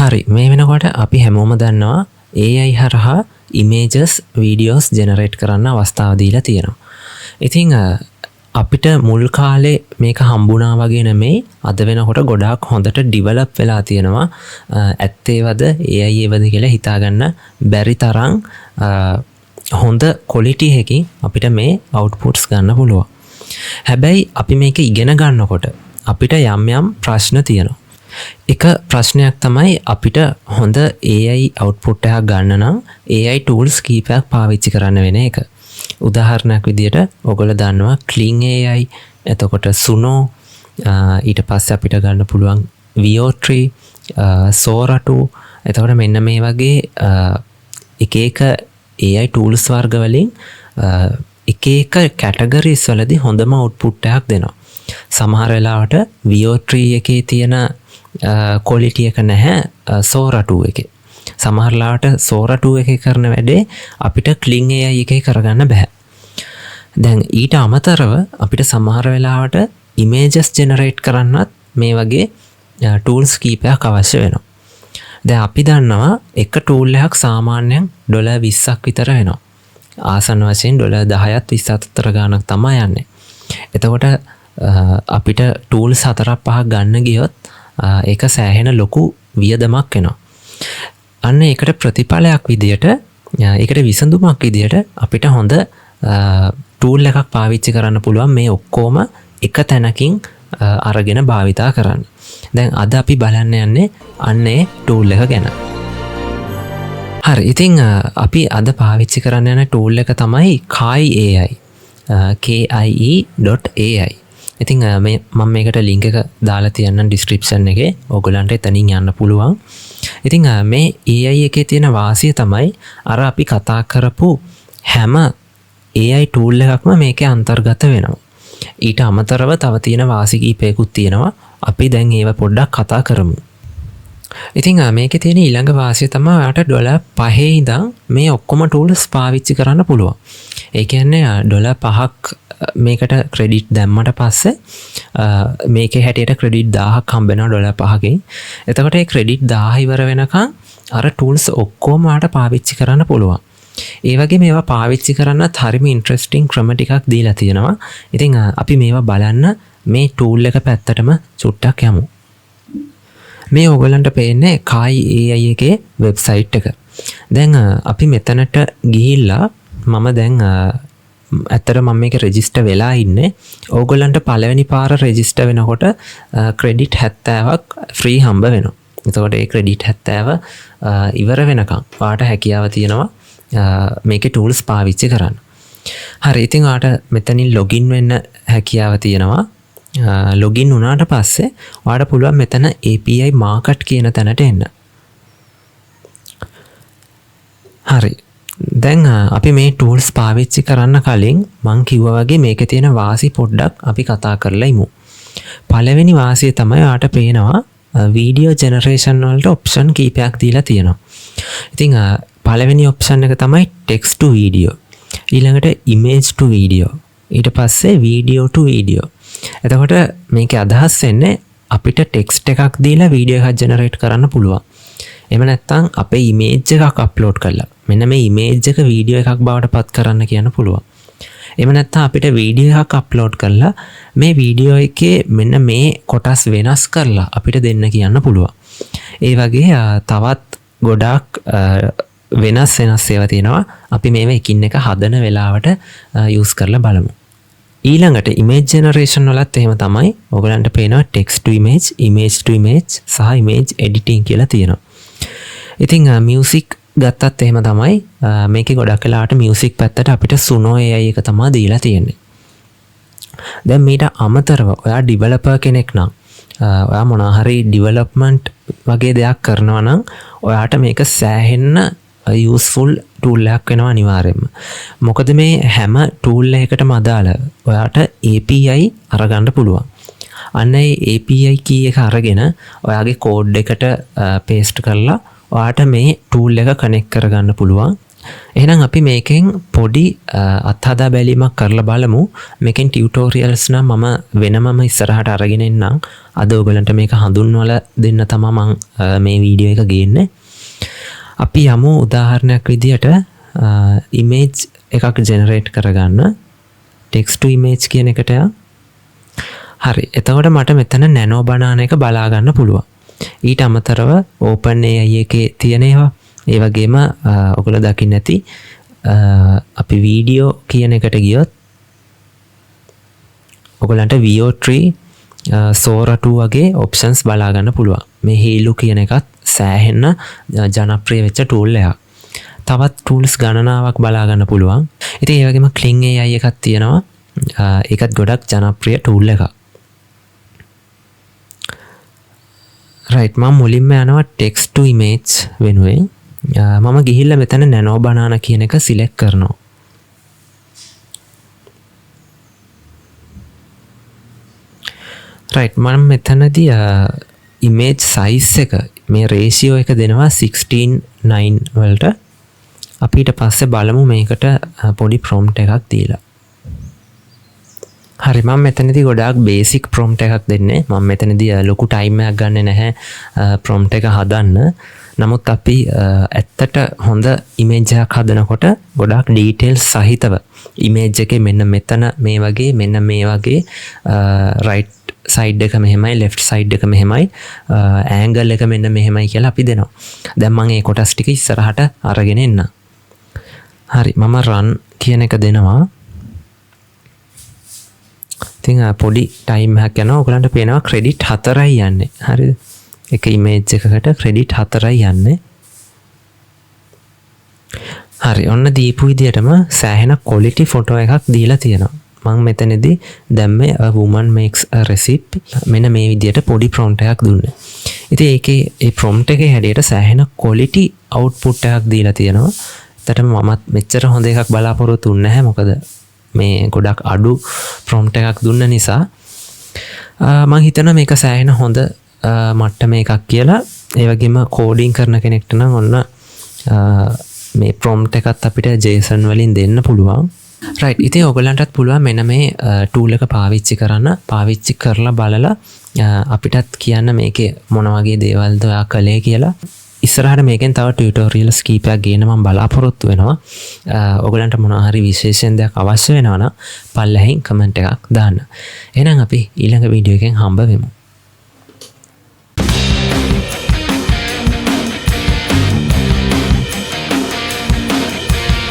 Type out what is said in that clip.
හරි මේ වෙනකොට අපි හැමෝම දන්නවා AI හරහා images videos generate කරන්න අවස්ථාව දීලා තියෙනවා. ඉතින් අපිට මුල් කාලේ මේක හම්බුණා වගේ නෙමෙයි අද වෙනකොට ගොඩාක් හොඳට ඩිවෙලොප් වෙලා තියෙනවා. ඇත්තේවද AI ඒවද කියලා හිතාගන්න බැරි තරම් හොඳ quality එකකින් අපිට මේ outputs ගන්න පුළුවන්. හැබැයි අපි මේක ඉගෙන ගන්නකොට අපිට යම් යම් ප්‍රශ්න තියෙනවා. එක ප්‍රශ්නයක් තමයි අපිට හොඳ AI output එකක් ගන්න නම් AI tools කීපයක් පාවිච්චි කරන්න වෙන එක. උදාහරණයක් විදියට ඔයගොල්ලෝ දන්නවා Kling AI, එතකොට Suno, ඊට පස්සේ අපිට ගන්න පුළුවන් VO3, Sora 2. එතකොට මෙන්න මේ වගේ එක එක AI tools වර්ග වලින් එක එක categories වලදී හොඳම output එකක් දෙනවා. සමහර වෙලාවට VO3 එකේ තියෙන quality එක නැහැ Sora 2 එකේ. සමහර ලාට Sora 2 එකේ කරන වැඩේ අපිට Kling AI එකේ කරගන්න බෑ. දැන් ඊට අමතරව අපිට සමහර වෙලාවට images generate කරන්නත් මේ වගේ tools කීපයක් අවශ්‍ය වෙනවා. දැන් අපි දන්නවා එක tool එකක් සාමාන්‍යයෙන් $20ක් විතර වෙනවා. ආසන්න වශයෙන් $10ත් 20ත් අතර ගාණක් තමයි යන්නේ. එතකොට අපිට tools 4-5ක් ගන්න ගියොත් ඒක සෑහෙන ලොකු වියදමක් වෙනවා. අන්න ඒකට ප්‍රතිඵලයක් විදියට ඒකට විසඳුමක් විදියට අපිට හොඳ tool එකක් පාවිච්චි කරන්න පුළුවන් මේ ඔක්කොම එක තැනකින් අරගෙන භාවිතා කරන්න. දැන් අද අපි බලන්න යන්නේ අන්නේ tool එක ගැන. හරි ඉතින් අපි අද පාවිච්චි කරන්න යන tool එක තමයි Kai AI. KIE.ai. ඉතින් මම මේකට link එක දාලා තියන්නම් description එකේ. ඔයගොල්ලන්ට එතනින් යන්න පුළුවන්. ඉතින් මේ AI එකේ තියෙන වාසිය තමයි අර අපි කතා කරපු හැම AI tool එකක්ම මේකේ අන්තර්ගත වෙනවා. ඊට අමතරව තව තියෙන වාසි කීපයකුත් තියෙනවා. අපි දැන් ඒව පොඩ්ඩක් කතා කරමු. ඉතින් මේකේ තියෙන ඊළඟ වාසිය තමයි ඔයාලට $5 ඉඳන් මේ ඔක්කොම tools පාවිච්චි කරන්න පුළුවන්. ඒ කියන්නේ $5ක් මේකට ක්‍රෙඩිට් දැම්මට පස්සේ මේකේ හැටියට ක්‍රෙඩිට් 1000ක් හම්බ වෙනවා $5කින්. එතකොට ඒ ක්‍රෙඩිට් 1000 ඉවර වෙනකන් අර tools ඔක්කොම ආට පාවිච්චි කරන්න පුළුවන්. ඒ වගේ මේවා පාවිච්චි කරන්නත් හරිම ඉන්ට්‍රෙස්ටිං ක්‍රම ටිකක් දීලා තියෙනවා. ඉතින් අපි මේවා බලන්න මේ tool එක පැත්තටම චුට්ටක් යමු. මේ ඔයගලන්ට පේන්නේ Kai AI එකේ වෙබ්සයිට් එක. දැන් අපි මෙතනට ගිහිල්ලා මම දැන් ඇත්තට මම මේක රෙජිස්ටර් වෙලා ඉන්නේ. ඕගොල්ලන්ට පළවෙනි පාර රෙජිස්ටර් වෙනකොට ක්‍රෙඩිට් 70ක් ෆ්‍රී හම්බ වෙනවා. එතකොට ඒ ක්‍රෙඩිට් 70 ඉවර වෙනකන් ඔයාට හැකියාව තියෙනවා මේකේ tools පාවිච්චි කරන්න. හරි ඉතින් ඔයාට මෙතනින් login වෙන්න හැකියාව තියෙනවා. login වුණාට පස්සේ ඔයාට පුළුවන් මෙතන API market කියන තැනට එන්න. හරි දැන් අපි මේ tools පාවිච්චි කරන්න කලින් මං කිව්වා වගේ මේකේ තියෙන වාසි පොඩ්ඩක් අපි කතා කරලා ඉමු. පළවෙනි වාසිය තමයි ඔයාට පේනවා video generation වලට option කීපයක් දීලා තියෙනවා. ඉතින් පළවෙනි option එක තමයි text to video. ඊළඟට image to video. ඊට පස්සේ video to video. එතකොට මේකේ අදහස් වෙන්නේ අපිට text එකක් දීලා video එකක් generate කරන්න පුළුවන්. එහෙම නැත්නම් අපේ image එකක් upload කරලා මෙන්න මේ image එක video එකක් බවට පත් කරන්න කියන්න පුළුවන්. එහෙම නැත්නම් අපිට video එකක් upload කරලා මේ video එකේ මෙන්න මේ කොටස් වෙනස් කරලා අපිට දෙන්න කියන්න පුළුවන්. ඒ වගේ තවත් ගොඩාක් වෙනස් ඒවා තියෙනවා. අපි මේවා එකින් එක හදන වෙලාවට use කරලා බලමු. ඊළඟට image generation වලත් එහෙම තමයි. ඔයගලන්ට පේනවා text to image, image to image සහ image editing කියලා තියෙනවා. ඉතින් music ගත්තත් එහෙම තමයි. මේකේ ගොඩක් වෙලාවට music පැත්තට අපිට Suno AI එක තමයි දීලා තියෙන්නේ. දැන් මීට අමතරව ඔයා developer කෙනෙක් නම් ඔයා මොනවා හරි development වගේ දෙයක් කරනවා නම් ඔයාට මේක සෑහෙන්න useful tool එකක් වෙනවා අනිවාර්යයෙන්ම. මොකද මේ හැම tool එකකටම අදාළ ඔයාට API අරගන්න පුළුවන්. අන්න ඒ API key එක අරගෙන ඔයාගේ code එකට paste කරලා ඔයාට මේ tool එක connect කරගන්න පුළුවන් එහෙනම් අපි මේකෙන් පොඩි අත්හදා බැලීමක් කරලා බලමු. මේකෙන් ටියුටෝරියල්ස් නම් මම වෙනමම ඉස්සරහට අරගෙන එන්නම්. අද ඔයගලන්ට මේක හඳුන්වලා දෙන්න තමයි මම මේ වීඩියෝ එක ගේන්නේ. අපි යමු උදාහරණයක් විදියට ඉමේජ් එකක් ජෙනරේට් කරගන්න. text to image කියන එකට හරි. එතකොට මට මෙතන නැනෝ බනාන එක බලා ගන්න පුළුවන්. ඊට අමතරව OpenAI එකේ තියෙන ඒවා ඒ වගේම ඔයගොල්ලෝ දකින්න ඇති අපි වීඩියෝ කියන එකට ගියොත් ඔයගලන්ට VO3 Sora 2 වගේ ඔප්ෂන්ස් බලා ගන්න පුළුවන්. මේ Halo කියන එකත් සෑහෙන්න ජනප්‍රිය වෙච්ච ටූල් එකක්. තවත් ටූල්ස් ගණනාවක් බලා ගන්න පුළුවන්. ඉතින් ඒ වගේම Kling AI එකක් තියෙනවා. ඒකත් ගොඩක් ජනප්‍රිය ටූල් එකක්. right මම මුලින්ම යනවා text to image වෙනුවෙන්. මම ගිහිල්ලා මෙතන නැනෝ බනාන කියන එක සිලෙක්ට් කරනවා. right මම මෙතනදී image size එක මේ ratio එක දෙනවා 16:9 වලට. අපි ඊට පස්සේ බලමු මේකට පොඩි prompt එකක් දීලා. හරි මම මෙතනදී ගොඩාක් බේසික් prompt එකක් දෙන්නේ. මම මෙතනදී ලොකු time එකක් ගන්නෙ නැහැ prompt එක හදන්න. නමුත් අපි ඇත්තට හොඳ image එකක් හදනකොට ගොඩාක් details සහිතව image එකේ මෙන්න මෙතන මේ වගේ මෙන්න මේ වගේ right side එක මෙහෙමයි left side එක මෙහෙමයි angle එක මෙන්න මෙහෙමයි කියලා අපි දෙනවා. දැන් මම මේ කොටස් ටික ඉස්සරහට අරගෙන එන්න. හරි මම run කියන එක දෙනවා. ඉතින් පොඩි time එකක් යනවා. ඔයගලන්ට පේනවා credit 4යි යන්නේ. හරිද? එක image එකකට credit 4යි යන්නේ. හරි ඔන්න දීපු විදියටම සෑහෙන quality photo එකක් දීලා තියෙනවා. මම මෙතනදී දැම්මේ a woman makes a recipe. මෙන්න මේ විදියට පොඩි prompt එකක් දුන්නේ. ඉතින් ඒකේ ඒ prompt එකේ හැඩයට සෑහෙන quality output එකක් දීලා තියෙනවා. ඇත්තටම මමත් මෙච්චර හොඳ එකක් බලාපොරොත්තු වෙන්නේ නැහැ. මොකද මේ ගොඩක් අඩු prompt එකක් දුන්න නිසා මම හිතනවා මේක සෑහෙන හොඳ මට්ටම එකක් කියලා. ඒ වගේම කෝඩින් කරන කෙනෙක්ට නම් ඔන්න මේ prompt එකත් අපිට JSON වලින් දෙන්න පුළුවන්. right ඉතින් ඔයගලන්ටත් පුළුවන් මෙන්න මේ tool එක පාවිච්චි කරන්න. පාවිච්චි කරලා බලලා අපිටත් කියන්න මේකේ මොන වගේ දේවල්ද ඔයා කළේ කියලා. ඉස්සරහට මේකෙන් තව ටියුටෝරියල්ස් කීපයක් ගේන්න මම බලාපොරොත්තු වෙනවා. ඔයගලන්ට මොනවා හරි විශේෂයෙන් දෙයක් අවශ්‍ය වෙනවා නම් පල්ලෙහින් කමෙන්ට් එකක් දාන්න. එහෙනම් අපි ඊළඟ වීඩියෝ එකෙන් හම්බ වෙමු.